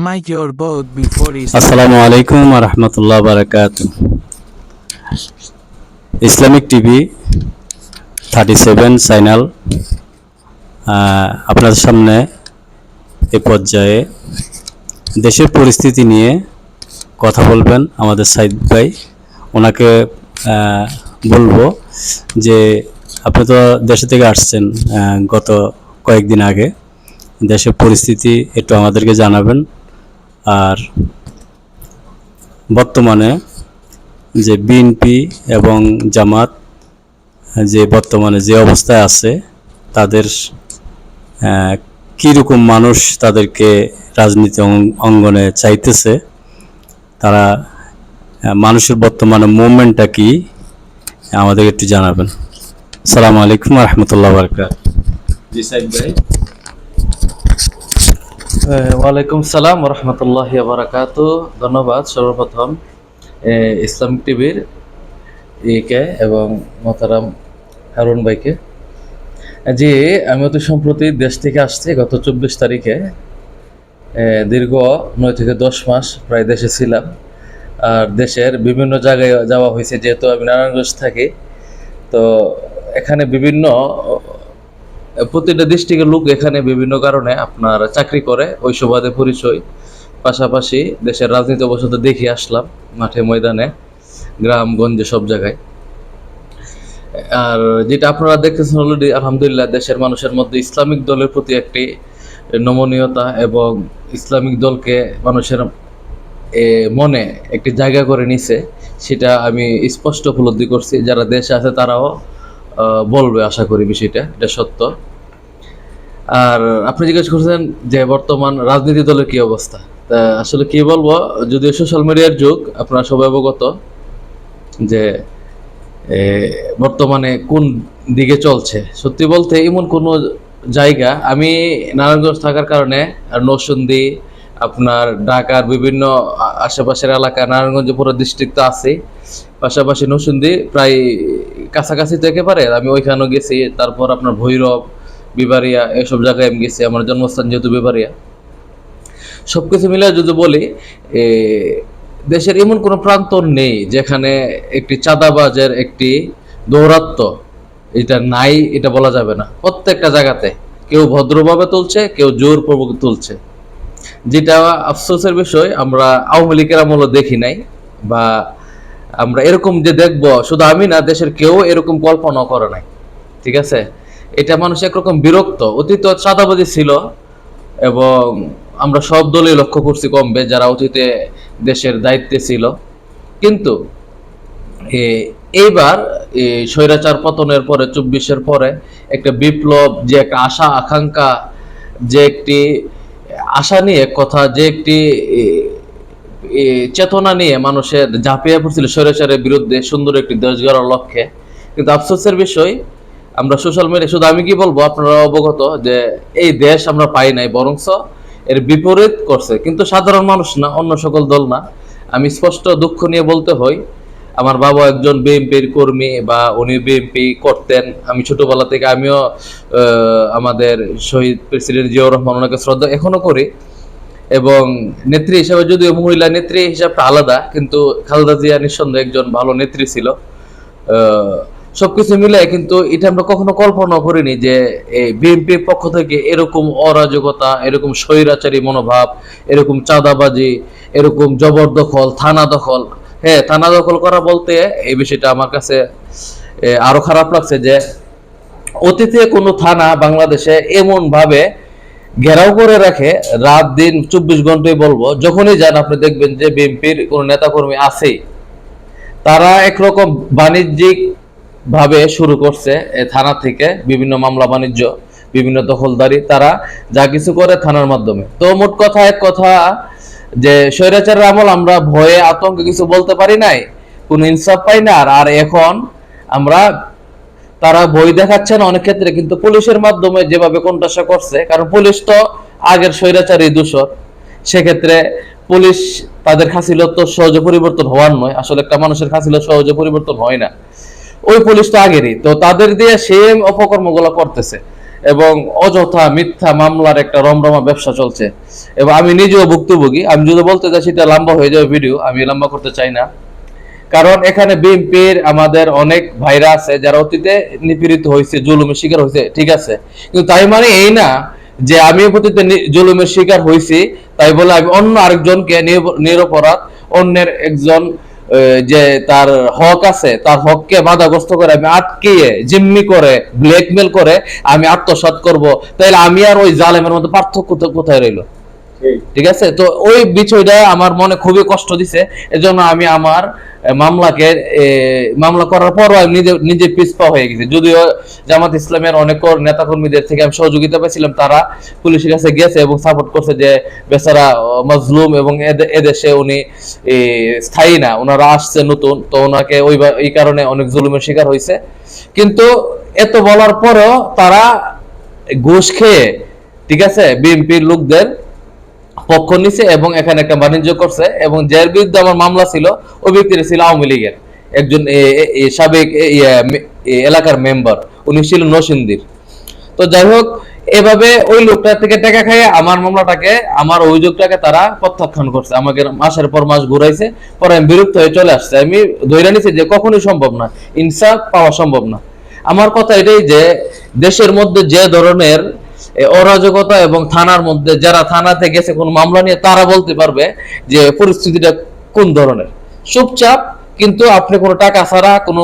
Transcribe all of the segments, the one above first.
might your vote before is আসসালামু আলাইকুম ওয়া রাহমাতুল্লাহি ওয়া বারাকাতুহু। ইসলামিক টিভি 37 চ্যানেল আপনাদের সামনে এই পর্যায়ে দেশের পরিস্থিতি নিয়ে কথা বলবেন আমাদের সাইদ ভাই। ওনাকে বলবো যে আপনি তো দেশে থেকে আসছেন গত কয়েকদিন আগে, দেশের পরিস্থিতি একটু আমাদেরকে জানাবেন। আর বর্তমানে যে বিএনপি এবং জামাত যে বর্তমানে যে অবস্থায় আছে, তাদের কীরকম মানুষ তাদেরকে রাজনীতি অঙ্গনে চাইতেছে, তারা মানুষের বর্তমানে মুভমেন্টটা কি আমাদের একটু জানাবেন। আসসালামু আলাইকুম ওয়া রাহমাতুল্লাহি ওয়া বারাকাতুহু। জি সাইদ ভাই। ওয়ালাইকুম সালাম রহমতুল্লাহ বারাকাতুহু। ধন্যবাদ সর্বপ্রথম ইসলামিক টিভির কে এবং মোহতারাম হারুন ভাইকে। জি, আমি অতি সম্প্রতি দেশ থেকে আসছি গত 24 তারিখে। দীর্ঘ 9 থেকে 10 মাস প্রায় দেশে ছিলাম। আর দেশের বিভিন্ন জায়গায় যাওয়া হয়েছে, যেহেতু আমি নারায়ণগঞ্জ থাকি। তো এখানে বিভিন্ন প্রতিটা ডিস্ট্রিক্টের লোক এখানে বিভিন্ন কারণে আপনার চাকরি করে, ওই সুবাদে পরিচয়। পাশাপাশি দেশের রাজনীতি অবস্থা তো দেখে আসলাম, মাঠে ময়দানে গ্রামগঞ্জে সব জায়গায়। আর যেটা আপনারা দেখতেছেন অলরেডি, আলহামদুলিল্লাহ দেশের মানুষের মধ্যে ইসলামিক দলের প্রতি একটি নমনীয়তা এবং ইসলামিক দলকে মানুষের মনে একটি জায়গা করে নিছে, সেটা আমি স্পষ্ট উপলব্ধি করছি। যারা দেশে আছে তারাও বলবে, আশা করি বিষয়টা এটা সত্য। আর আপনি জিজ্ঞেস করছেন যে বর্তমান রাজনীতি দলের কি অবস্থা, তা আসলে কি বলবো, যদিও সোশ্যাল মিডিয়ার যুগ, আপনারা সবাই অবগত যে বর্তমানে কোন দিকে চলছে। সত্যি বলতে এমন কোনো জায়গা, আমি নারায়ণগঞ্জ থাকার কারণে আর নরসিংদী, আপনার ঢাকার বিভিন্ন আশেপাশের এলাকা, নারায়ণগঞ্জ পুরো ডিস্ট্রিক্ট তো আছে, পাশাপাশি নরসিংদী প্রায় কাছাকাছি তো একেবারে, আমি ওইখানেও গেছি। তারপর আপনার ভৈরব, বিবারিয়া, এসব জায়গায় আমি গেছি। আমার জন্মস্থান যেহেতু বিবারিয়া। সব কিছু মিলে যদি বলি, দেশের এমন কোনো প্রান্তর নেই যেখানে একটি চাঁদাবাজের একটি দৌরাত্ম্য এটা নাই, এটা বলা যাবে না। প্রত্যেকটা জায়গাতে কেউ ভদ্রভাবে তুলছে, কেউ জোরপূর্বক তুলছে। যেটা আফসোসের বিষয়, আমরা আওয়ামী লীগের আমলও দেখি নাই, বা আমরা এরকম যে দেখবো, শুধু আমি না, দেশের কেউ এরকম কল্পনা করে নাই। ঠিক আছে, এটা মানুষ একরকম বিরক্ত। অতীত চাঁদাবাজি ছিল এবং আমরা সব দলই লক্ষ্য করছি কমবে, যারা অতীতে দেশের দায়িত্বে ছিল। কিন্তু এইবার স্বৈরাচার পতনের পরে, 24-এর পরে একটা বিপ্লব, যে একটা আশা আকাঙ্ক্ষা, যে একটি আশা নিয়ে কথা, যে একটি চেতনা নিয়ে মানুষের ঝাঁপিয়ে পড়ছিল স্বৈরাচারের বিরুদ্ধে সুন্দর একটি দেশ গড়ার লক্ষ্যে। কিন্তু আফসোসের বিষয়, আমরা সোশ্যাল মিডিয়া, শুধু আমি কি বলবো, আপনারা অবগত যে এই দেশ আমরা পাই নাই, বরঞ্চ এর বিপরীত করছে। কিন্তু সাধারণ মানুষ না, অন্য সকল দল না। আমি স্পষ্ট দুঃখ নিয়ে বলতে হয়, আমার বাবা একজন বিএনপির কর্মী, বা উনি বিএনপি করতেন। আমি ছোটবেলা থেকে, আমিও আমাদের শহীদ প্রেসিডেন্ট জিয়াউর রহমান, ওনাকে শ্রদ্ধা এখনো করি। এবং নেত্রী হিসাবে, যদিও মহিলা নেত্রী হিসাবটা আলাদা, কিন্তু খালেদা জিয়া নিঃসন্দেহে একজন ভালো নেত্রী ছিল। সবকিছু মিলে কিন্তু এটা আমরা কখনো কল্পনা করিনি যে বিএনপির পক্ষ থেকে এরকম অরাজকতা, এরকম স্বৈরাচারী মনোভাব, এরকম চাঁদাবাজি, এরকম জবরদখল, থানা দখল। হ্যাঁ, থানা দখল করা বলতে এই বিষয়টা আমার কাছে আরো খারাপ লাগছে যে অতীতে কোনো থানা বাংলাদেশে এমন ভাবে ঘেরাও করে রাখে, রাত দিন 24 ঘন্টাই বলবো, যখনই যান আপনি দেখবেন যে বিএনপির কোনো নেতাকর্মী আছেই। তারা একরকম বাণিজ্যিক ভাবে শুরু করছে থানা থেকে বিভিন্ন মামলা বাণিজ্য, বিভিন্ন দখলদারি, তারা যা কিছু করে থানার মাধ্যমে। তো মোট কথা, এক কথা যে স্বৈরাচারের আমল আমরা ভয়ে আতঙ্কে কিছু বলতে পারি নাই, কোনো ইনসাফ পাই না। আর এখন আমরা, তারা ভয় দেখাচ্ছেন অনেক ক্ষেত্রে, কিন্তু পুলিশের মাধ্যমে যেভাবে কোণঠাসা করছে, কারণ পুলিশ তো আগের স্বৈরাচারী দূষর, সেক্ষেত্রে পুলিশ, তাদের খাসিলত তো সহজে পরিবর্তন হওয়ার নয়। আসলে একটা মানুষের খাসিলত সহজে পরিবর্তন হয় না, ওই পুলিশ তো আগেরই, তো তাদের দিয়ে সেম অপকর্মগুলো করতেছে। এবং অযথা মিথ্যা মামলার একটা রমরমা ব্যবসা চলছে। এবং আমি নিজেও ভুক্তভোগী। আমি যদি বলতে চাই সেটা লম্বা হয়ে যাবে ভিডিও, আমি লম্বা করতে চাই না। কারণ এখানে বিএনপির আমাদের অনেক ভাইরা আছে যারা অতীতে নিপীড়িত হয়েছে, জুলুমের শিকার হয়েছে, ঠিক আছে, কিন্তু তাই মানে এই না যে আমি অতীতে জুলুমের শিকার হয়েছি তাই বলে আমি অন্য আরেকজনকে নিরপরাধ অন্যের একজন যে তার হক আছে তার হককে বাধাগ্রস্ত করে আমি আটকিয়ে জিম্মি করে ব্ল্যাকমেল করে আমি আত্মসাৎ করব, তাইলে আমি আর ওই জালেমের মধ্যে পার্থক্য কোথায় রইল? ঠিক আছে, তো ওই বিষয়টা আমার মনে খুবই কষ্ট দিছে। এজন্য আমি আমার মামলাকে মামলা করার পরও আমি নিজে নিজে পিছপা হয়ে গেছি। যদিও জামাত ইসলামের অনেক নেতাকর্মীদের থেকে আমি সহযোগিতা পেয়েছিলাম, তারা পুলিশের কাছে গেছে এবং সাপোর্ট করছে যে বেচারা মজলুম এবং এদেশে উনি স্থায়ী না, ওনারা আসছে নতুন, তো ওনাকে এই কারণে অনেক জুলুমের শিকার হয়েছে। কিন্তু এত বলার পরও তারা ঘুষ খেয়ে, ঠিক আছে, বিএনপির লোকদের পক্ষ নিছে এবং এখানে একটা বাণিজ্য করছে। এবং যার বিরুদ্ধে আমার মামলা ছিল ওই ব্যক্তিটা ছিল আওয়ামী লীগের একজন সাবেক এলাকার মেম্বার, উনি ছিল নরসিংদীর। তো যাই হোক, এভাবে ওই লোকটা থেকে টাকা খাইয়ে আমার মামলাটাকে, আমার অভিযোগটাকে তারা প্রত্যাখ্যান করছে, আমাকে মাসের পর মাস ঘুরাইছে। পরে আমি বিরক্ত হয়ে চলে আসছে। আমি ধরে নিছি যে কখনোই সম্ভব না, ইনসাফ পাওয়া সম্ভব না। আমার কথা এটাই যে দেশের মধ্যে যে ধরনের অরাজকতা এবং থানার মধ্যে যারা থানাতে গেছে কোন মামলা নিয়ে তারা বলতে পারবে যে পরিস্থিতিটা কোন ধরনের। চুপচাপ, কিন্তু আপনি কোনো টাকা ছাড়া, কোনো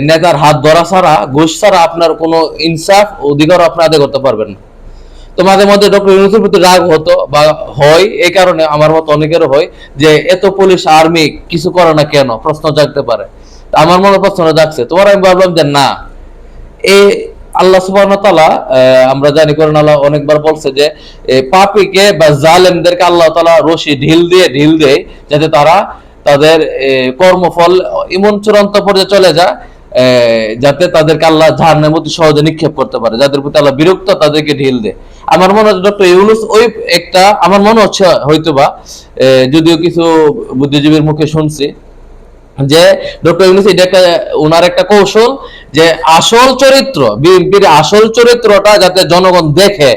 নেতার হাত ধরা ছাড়া, ঘুষ ছাড়া আপনার কোনো ইনসাফ অধিকার আপনি আদায় করতে পারবেন না। তো মাঝে মধ্যে ডক্টর ইউনূসের প্রতি রাগ হতো বা হয়, এই কারণে আমার মতো অনেকেরও হয় যে এত পুলিশ আর্মি কিছু করে না কেন, প্রশ্ন জাগতে পারে। আমার মনে প্রশ্ন জাগছে, তোমার আমি ভাবলাম যে না, এই আল্লাহ সুবহানাহু ওয়া তাআলা, আমরা জানি কোরআন আল্লাহ অনেকবার বলছে যে পাপীকে বা জালেমদেরকে আল্লাহ তাআলা রশি ঢিল দেয় যাতে তারা তাদের কর্মফল এমন চূড়ান্ত পর্যায়ে চলে যায় যাতে তাদেরকে আল্লাহ জাহান্নামের মধ্যে সহজে নিক্ষেপ করতে পারে, যাদের প্রতি আল্লাহ বিরক্ত তাদেরকে ঢিল দেয়। আমার মনে হচ্ছে ডক্টর ইউনূস ওই একটা, আমার মনে হচ্ছে হয়তোবা, যদিও কিছু বুদ্ধিজীবীর মুখে শুনছি যে ডক্টর ইউনূস এটা একটা ওনার একটা কৌশল যে আসল চরিত্র, বিএনপির আসল চরিত্রটা যাতে জনগণ দেখে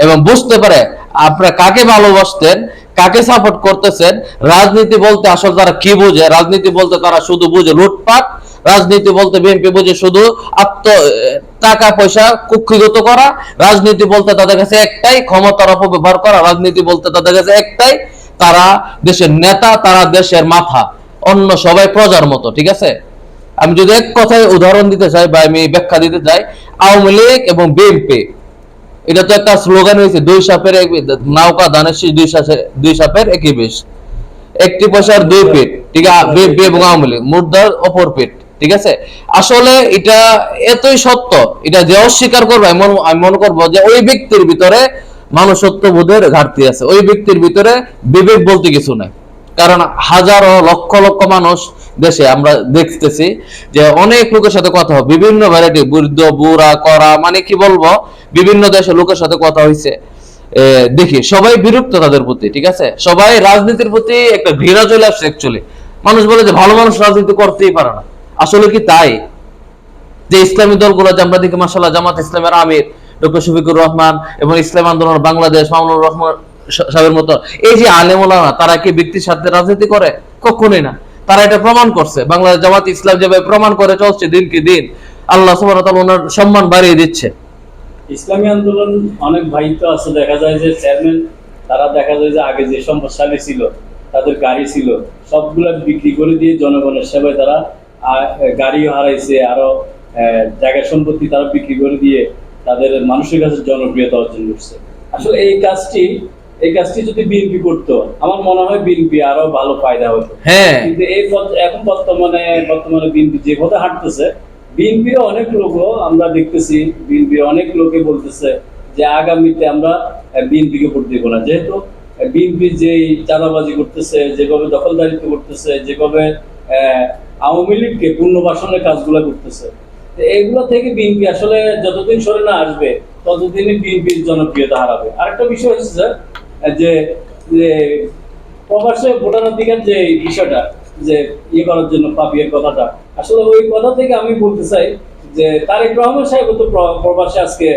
এবং বুঝতে পারে আপনারা কাকে ভালোবাসতেন, কাকে সাপোর্ট করতেছেন। রাজনীতি বলতে আসলে তারা কি বুঝে? রাজনীতি বলতে তারা শুধু বুঝে লুটপাট, রাজনীতি বলতে বিএনপি বুঝে শুধু টাকা পয়সা কুক্ষিগত করা, রাজনীতি বলতে তাদের কাছে একটাই ক্ষমতার অপব্যবহার করা, রাজনীতি বলতে তাদের কাছে একটাই তারা দেশের নেতা, তারা দেশের মাথা, অন্য সবাই প্রজার মতো। ঠিক আছে, আমি যদি এক কথায় উদাহরণ দিতে চাই বা আমি ব্যাখ্যা দিতে চাই, আওয়ামী লীগ এবং বিএনপি, এটা তো একটা স্লোগান হয়েছে, দুই সাপের নৌকা ধানের শীষ, দুই সাপের একই বিষ, একটি পয়সার দুই পেট। ঠিক আছে, বিএনপি এবং আওয়ামী লীগ মুদ্রার অপর পেট। ঠিক আছে, আসলে এটা এতই সত্য, এটা যে অস্বীকার করবে আমি মনে করবো যে ওই ব্যক্তির ভিতরে মানুষত্ব বোধের ঘাটতি আছে, ওই ব্যক্তির ভিতরে বিবেক বলতে কিছু নাই। কারণ হাজারো লক্ষ লক্ষ মানুষ দেশে আমরা দেখতেছি যে অনেক লোকের সাথে কথা হয়, বিভিন্ন ভ্যারাইটি, বৃদ্ধ বুড়া করা, মানে কি বলবো, বিভিন্ন দেশের লোকের সাথে কথা হয়েছে, দেখি সবাই বিরক্ত তাদের প্রতি। ঠিক আছে, সবাই রাজনীতির প্রতি একটা ঘৃণা চলে আসছে। অ্যাকচুয়ালি মানুষ বলে যে ভালো মানুষ রাজনীতি করতেই পারে না, আসলে কি তাই? যে ইসলামী দলগুলো যে আমরা দেখি, মাশাআল্লাহ, জামাত ইসলামের আমির ডক্টর শফিকুর রহমান এবং ইসলাম আন্দোলন বাংলাদেশ মামুনুর রহমান সাহেবের মতো এই যে আলেম ওলামা, তারা কি ব্যক্তির সাথে রাজনীতি করে? কখনোই না। তারা এটা প্রমাণ করছে, বাংলাদেশ জামাত ইসলাম যেভাবে প্রমাণ করে চলছে দিনকে দিন, আল্লাহ সুবহানাহু ওয়া তাআলা ওনার সম্মান বাড়িয়ে দিচ্ছে। ইসলামী আন্দোলন অনেক ভাই তো আছে, দেখা যায় যে চেয়ারম্যান, তারা দেখা যায় যে আগে যে সম্পদশালী ছিল, তাদের গাড়ি ছিল, সবগুলা বিক্রি করে দিয়ে জনগণের সেবায় তারা গাড়িও হারাইছে, আরো জায়গা সম্পত্তি তারা বিক্রি করে দিয়ে তাদের মানুষের কাছে জনপ্রিয়তা অর্জন করছে। আসলে এই কাজটি যদি বিএনপি করতো, আমার মনে হয় বিএনপি আরো ভালো ফায়দা হতো। হ্যাঁ, কিন্তু এখন বর্তমানে বিএনপি যে পথে হাঁটতেছে, বিএনপির অনেক লোকও আমরা দেখতেছি, বিএনপির অনেক লোকে বলতেছে যে আগামীতে আমরা বিএনপিকে ভোট দেবো না, যেহেতু বিএনপি যে চাঁদাবাজি করতেছে, যেভাবে দখলদারিত্ব করতেছে, যেভাবে আওয়ামী লীগকে পুনর্বাসনের কাজগুলো করতেছে, এগুলো থেকে বিএনপি আসলে যতদিন সরে না আসবে ততদিনই বিএনপির জনপ্রিয়তা হারাবে। আরেকটা বিষয় হচ্ছে যে প্রবাসে ভোটাধিকার যে বিষয়টা, যে ইয়ে করার জন্য পাপিয়ের কথাটা, আসলে ওই কথা থেকে আমি বলতে চাই যে তারেক রহমান সাহেব তো প্রবাসে আজকে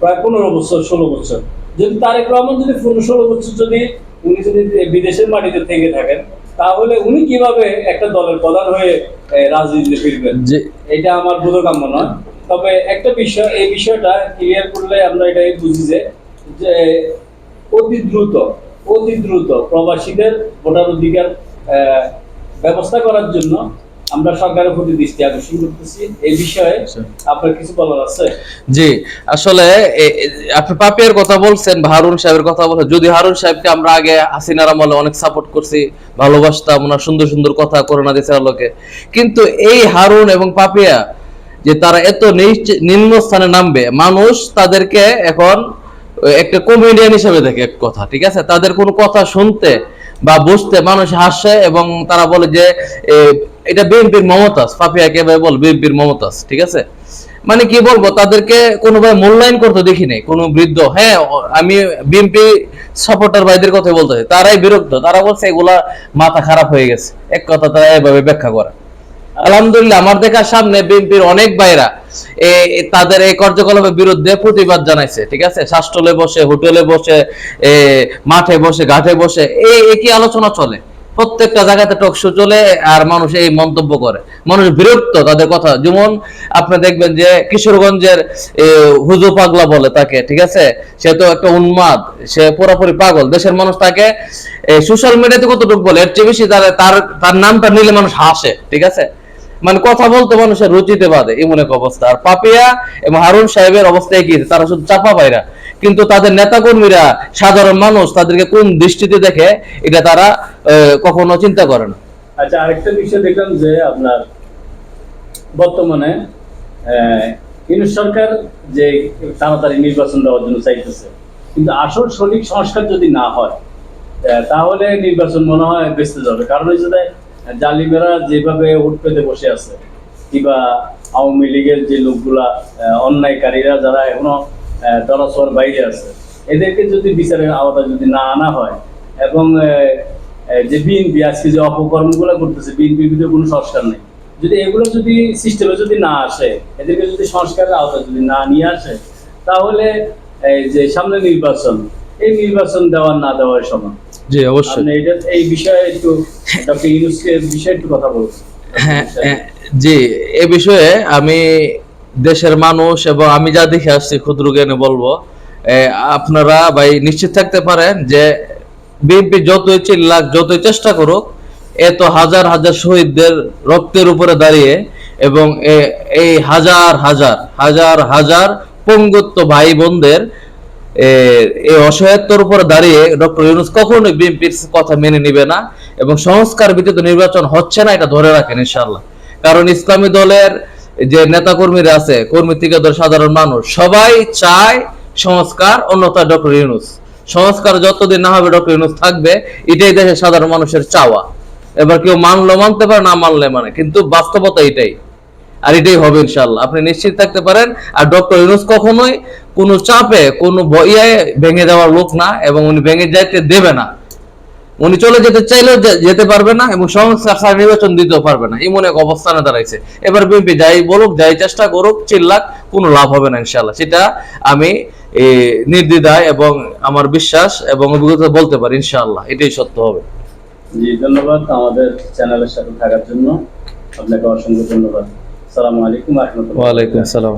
প্রায় 15 বছর 16 বছর, যদি তারেক রহমান যদি 15-16 বছর যদি উনি যদি বিদেশের মাটিতে থেকে থাকেন, তাহলে উনি কিভাবে একটা দলের প্রধান হয়ে রাজনীতিতে ফিরবেন? এটা আমার বোধগম্য নয়। তবে একটা বিষয়, এই বিষয়টা ক্লিয়ার করলে আমরা এটাই বুঝি যে অতি দ্রুত প্রবাসীদের ভোটার অধিকার ব্যবস্থা করার জন্য আমরা সরকারের প্রতি দৃষ্টি আকর্ষণ করতেছি। এই বিষয়ে আপনার কিছু বলার আছে? জি, আসলে আপনি পাপিয়ার কথা বলছেন, হারুন সাহেবের কথা বলছেন। যদি হারুন সাহেবকে আমরা আগে হাসিনার আমলে অনেক সাপোর্ট করছি, ভালোবাসতাম, ওনার সুন্দর সুন্দর কথা করোনা দেশের আলোকে, কিন্তু এই হারুন এবং পাপিয়া যে তারা এত নিম্ন স্থানে নামবে, মানুষ তাদেরকে এখন একটা কমেডিয়ান হিসেবে দেখে, এক কথা, ঠিক আছে? তাদের কোনো কথা শুনতে বা বুঝতে মানুষ হাসে এবং তারা বলে যে এটা বিএনপির মমতাজ। পাপিয়াকে বল বিএনপির মমতাজ, ঠিক আছে? মানে কি বলবো, তাদেরকে কোনোভাবে মূল্যায়ন করতে দেখি নাই কোনো বৃদ্ধ। হ্যাঁ, আমি বিএনপি সাপোর্টার ভাইদের কথা বলতেছি, তারাই বিরক্ত, তারা বলছে এগুলা মাথা খারাপ হয়ে গেছে, এক কথা তারা এভাবে ব্যাখ্যা করে। আলহামদুলিল্লাহ, আমার দেখার সামনে বিএনপির অনেক ভাইরা তাদের এই কার্যকলাপের বিরুদ্ধে প্রতিবাদ জানাইছে, ঠিক আছে? শাসটলে বসে, হোটেলে বসে, মাঠে বসে, ঘাটে বসে একই আলোচনা চলে, প্রত্যেকটা জায়গাতে টকশো চলে, আর মানুষ এই মন্তব্য করে, মানুষ বিরক্ত তাদের কথা। যেমন আপনি দেখবেন যে কিশোরগঞ্জের হুজু পাগলা বলে তাকে, ঠিক আছে? সে তো একটা উন্মাদ, সে পুরোপুরি পাগল। দেশের মানুষ তাকে সোশ্যাল মিডিয়াতে কতটুকু বলে, এর চেয়ে বেশি তার নামটা নিলে মানুষ হাসে, ঠিক আছে? মানে কথা বলতে মানুষের রুচিতে বাঁধে, এমন এক অবস্থা। আর পাপিয়া এবং হারুন সাহেবের অবস্থা কি, তারা শুধু চাপা পায়রা, কিন্তু তাদের নেতাকর্মীরা, সাধারণ মানুষ তাদেরকে কোন দৃষ্টিতে দেখে এটা তারা কখনো চিন্তা করে না। আচ্ছা, আরেকটা বিষয় দেখলাম যে আপনার বর্তমানে ইউনূস সরকার যে তাড়াতাড়ি নির্বাচন দেওয়ার জন্য চাইতেছে, কিন্তু আসল সঠিক সংস্কার যদি না হয় তাহলে নির্বাচন মনে হয় বেঁচতে যাবে। কারণ হচ্ছে যে জালিমেরা যেভাবে উঠ পেতে বসে আছে, কিংবা আওয়ামী লীগের যে লোকগুলা অন্যায়কারীরা যারা এখনো দরাছোঁয়ার বাইরে আছে, এদেরকে যদি বিচারের আওতায় যদি না আনা হয়, এবং যে বিএনপি আজকে যে অপকর্মগুলো করতেছে, বিএনপির ভিতরে কোনো সংস্কার নেই, যদি এগুলো যদি সিস্টেমে যদি না আসে, এদেরকে যদি সংস্কারের আওতায় যদি না নিয়ে আসে, তাহলে যে সামনে নির্বাচন, এই নির্বাচন দেওয়ার না দেওয়ার সমান। জি, অবশ্যই। এই বিষয়ে একটু ডক্টর ইউনূসের বিষয়ে একটু কথা বলছি। হ্যাঁ, জি, এ বিষয়ে আমি দেশের মানুষ এবং আমি যা দেখে আসছি ক্ষুদ্র জ্ঞানে বলবো, আপনারা ভাই নিশ্চিত থাকতে পারেন যে বিএনপি যতই চিল্লাক, যতই চেষ্টা করুক, এত হাজার হাজার শহীদদের রক্তের উপরে দাঁড়িয়ে এবং এই হাজার হাজার হাজার হাজার পঙ্গুত্ব ভাই বোনদের এই অসহায়ত্বের উপরে দাঁড়িয়ে ডক্টর ইউনূস কখনোই বিএনপির কথা মেনে নিবে না, এবং সংস্কার ভিত্তিক নির্বাচন হচ্ছে না, এটা ধরে রাখেন ইনশাআল্লাহ। কারণ ইসলামী দলের যে নেতাকর্মীরা আছে, কর্মী থেকে সাধারণ মানুষ, সবাই চায় সংস্কার, অন্যথা ডক্টর ইউনূস। সংস্কার যতদিন না হবে ডক্টর ইউনূস থাকবে, এটাই দেশের সাধারণ মানুষের চাওয়া। এবার কেউ মানলো মানতে পারে, না মানলে মানে, কিন্তু বাস্তবতা এটাই, আর এটাই হবে ইনশাআল্লাহ, আপনি নিশ্চিত থাকতে পারেন। আর ডক্টর ইউনূস কখনোই কোনো চাপে, কোনো বইয়ায় ভেঙে যাওয়ার লোক না, এবং উনি ভেঙে যাইতে দেবে না। উনি চলে যেতে চাইলেও যেতে পারবে না, এবং সংস্কার নির্বাচন দিতেও পারবে না, এমন এক অবস্থানে দাঁড়াইছে। এবার বিএনপি যাই বলুক, যাই চেষ্টা করুক, চিল্লাক, কোনো লাভ হবে না ইনশাআল্লাহ, সেটা আমি নির্দ্বিধায় এবং আমার বিশ্বাস এবং অভিজ্ঞতা বলতে পারি ইনশাআল্লাহ, এটাই সত্য হবে। জি, ধন্যবাদ আমাদের চ্যানেলের সাথে থাকার জন্য, আপনাকে অসংখ্য ধন্যবাদ। আসসালামু আলাইকুম ওয়া রাহমাতুল্লাহ। ওয়া আলাইকুম আসসালাম।